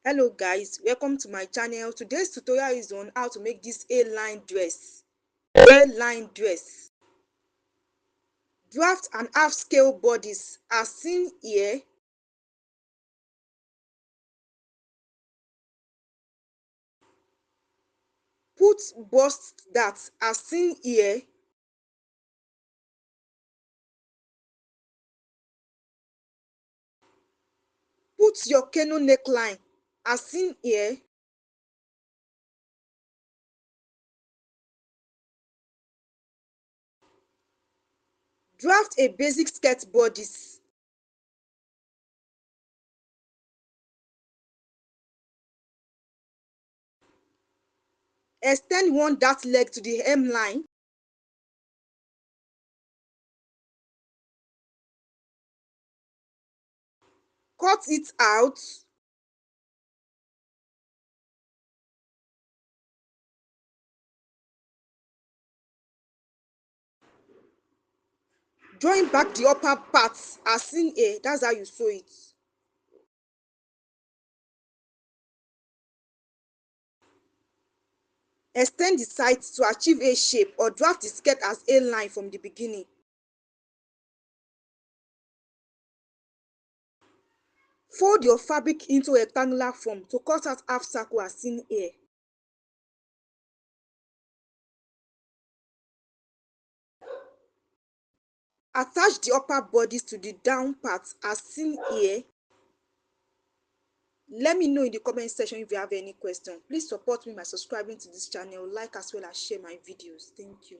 Hello guys, welcome to my channel. Today's tutorial is on how to make this A-line dress. A-line dress. Draft and half scale bodies as seen here. Put bust darts as seen here. Put your canoe neckline as seen here. Draft a basic skirt bodice. Extend one dart leg to the hemline. Cut it out. Join back the upper parts as seen here. That's how you sew it. Extend the sides to achieve A shape or draft the skirt as A-line from the beginning. Fold your fabric into rectangular form to cut out half circle as seen here. Attach the upper bodice to the down part as seen here. Let me know in the comment section if you have any question. Please support me by subscribing to this channel, like as well as share my videos. Thank you.